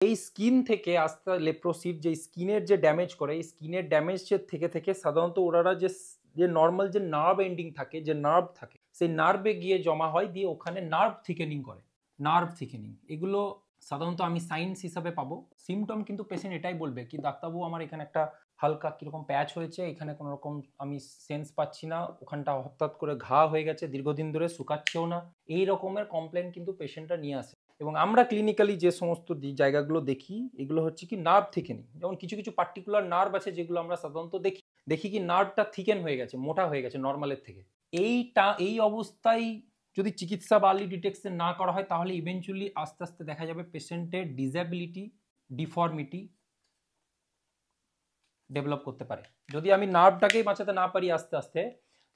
এই স্কিন থেকে আস্তে লেপ্রোসির যে স্কিনের যে ড্যামেজ করে, এই স্কিনের ড্যামেজের থেকে সাধারণত ওনারা যে নর্মাল যে নার্ভ এন্ডিং থাকে, যে নার্ভ থাকে, সেই নার্ভে গিয়ে জমা হয়, দিয়ে ওখানে নার্ভ থিকেনিং করে। নার্ভ থিকেনিং এগুলো সাধারণত আমি সাইন্স হিসাবে পাবো। সিমটম কিন্তু পেশেন্ট এটাই বলবে কি ডাক্তারবাবু আমার এখানে একটা হালকা কিরকম প্যাচ হয়েছে, এখানে কোনো রকম আমি সেন্স পাচ্ছি না, ওখানটা হঠাৎ করে ঘা হয়ে গেছে, দীর্ঘদিন ধরে শুকাচ্ছেও না, এই রকমের কমপ্লেন কিন্তু পেশেন্টরা নিয়ে আসে। এবং আমরা ক্লিনিক্যালি যে সমস্ত জায়গাগুলো দেখি, এগুলো হচ্ছে কি নার্ভ থিকেনিং। যেমন কিছু কিছু পার্টিকুলার নার্ভ আছে যেগুলো আমরা সাধারণত দেখি কি নার্ভটা থিকেন হয়ে গেছে, মোটা হয়ে গেছে নর্মালের থেকে। এই অবস্থায় যদি চিকিৎসা বা আর্লি ডিটেকশন না করা হয়, তাহলে ইভেনচুয়ালি আস্তে আস্তে দেখা যাবে পেশেন্টের ডিসএবিলিটি, ডিফর্মিটি ডেভেলপ করতে পারে। যদি আমি নার্ভটাকেই বাঁচাতে না পারি আস্তে আস্তে,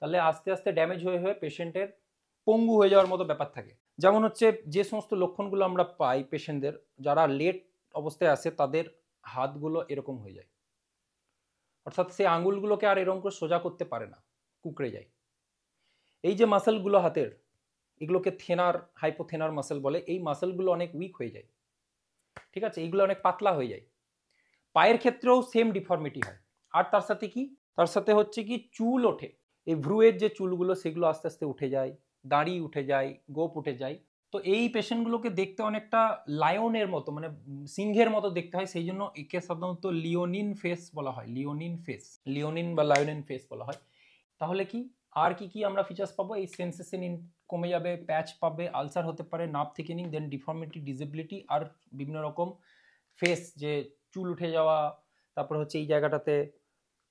তাহলে আস্তে আস্তে ড্যামেজ হয়ে হয়ে পেশেন্টের পঙ্গু হয়ে যাওয়ার মতো ব্যাপার থাকে। যেমন হচ্ছে যে সমস্ত লক্ষণগুলো আমরা পাই পেশেন্টদের, যারা লেট অবস্থায় আসে তাদের হাতগুলো এরকম হয়ে যায়, অর্থাৎ সে আঙুলগুলোকে আর এরকম করে সোজা করতে পারে না, কুঁকড়ে যায়। এই যে মাসেলগুলো হাতের, এগুলোকে থেনার হাইপোথেনার মাসেল বলে, এই মাসেলগুলো অনেক উইক হয়ে যায়, ঠিক আছে, এইগুলো অনেক পাতলা হয়ে যায়। পায়ের ক্ষেত্রেও সেম ডিফর্মিটি হয়। আর তার সাথে কি, তার সাথে হচ্ছে কি চুল ওঠে, এই ভ্রুয়ের যে চুলগুলো সেগুলো আস্তে আস্তে উঠে যায়, দাড়ি উঠে যায়, গোপ উঠে যায়। তো এই পেশেন্টগুলোকে দেখতে অনেকটা লায়নের মতো, মানে সিংহের মতো দেখতে হয়, সেই জন্য একে সাধারণত লিওনিন ফেস বলা হয়। লিওনিন বা লায়নিন ফেস বলা হয়। তাহলে কি আর কি কি আমরা ফিচার্স পাবো? এই সেন্সেশন কমে যাবে, প্যাচ পাবে, আলসার হতে পারে, নার্ভ থিকেনিং, দেন ডিফর্মিটি, ডিসেবিলিটি, আর বিভিন্ন রকম ফেস যে চুল উঠে যাওয়া, তারপর হচ্ছে এই জায়গাটাতে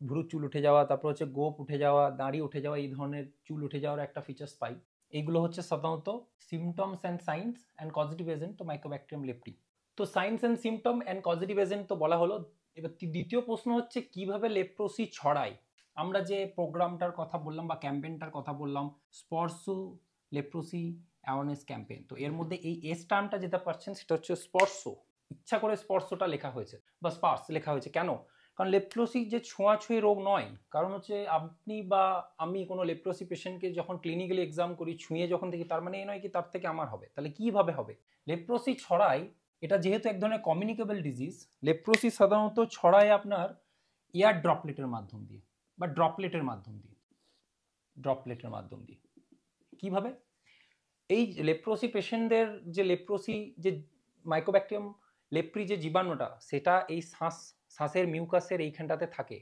ভ্রু চুল উঠে যাওয়া, তারপর হচ্ছে গোপ উঠে যাওয়া, দাড়ি উঠে যাওয়া, এই ধরনের চুল উঠে যাওয়ার একটা ফিচার্স পাই। এইগুলো হচ্ছে সাধারণত symptoms and science and causative agent তো মাইকোব্যাকটেরিয়াম লেপ্রি। তো science and symptom and causative agent তো বলা হলো। এবার দ্বিতীয় প্রশ্ন হচ্ছে কিভাবে লেপ্রোসি ছড়ায়। আমরা যে প্রোগ্রামটার কথা বললাম বা ক্যাম্পেইনটার কথা বললাম, স্পর্শু লেপ্রোসি অ্যাওয়ারনেস ক্যাম্পেইন, তো এর মধ্যে এই এস টার্মটা যেটা পাচ্ছেন সেটা হচ্ছে স্পর্শ। ইচ্ছা করে স্পর্শটা লেখা হয়েছে বা স্পার্স লেখা হয়েছে কেন? কারণ লেপ্রোসি যে ছোঁয়াছুঁয়ি রোগ নয়। কারণ হচ্ছে আপনি বা আমি কোনো লেপ্রোসি পেশেন্টকে যখন ক্লিনিক্যালি এক্সাম করি, ছুঁয়ে যখন দেখি, তার মানে এই নয় কি তার থেকে আমার হবে। তাহলে কিভাবে হবে? লেপ্রোসি ছড়ায়, এটা যেহেতু এক ধরনের কমিউনিকেবল ডিজিজ, লেপ্রোসি সাধারণত ছড়ায় আপনার এয়ার ড্রপলেটের মাধ্যম দিয়ে বা ড্রপলেটের মাধ্যম দিয়ে। কিভাবে? এই লেপ্রোসি পেশেন্টদের যে লেপ্রোসি যে মাইকোব্যাকটেরিয়াম লেপ্রি যে জীবাণুটা, সেটা এই শ্বাসের মিউকাসের এইখানটাতে থাকে,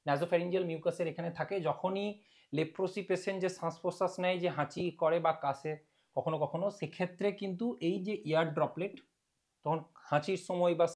ন্যাজোফ্যারিঞ্জিয়াল মিউকাসের এখানে থাকে। যখনই লেপ্রোসি পেশেন্ট যে শ্বাস প্রশ্বাস নেয়, যে হাঁচি করে বা কাশে কখনো কখনো, সেক্ষেত্রে কিন্তু এই যে এয়ার ড্রপলেট তখন হাঁচির সময় বা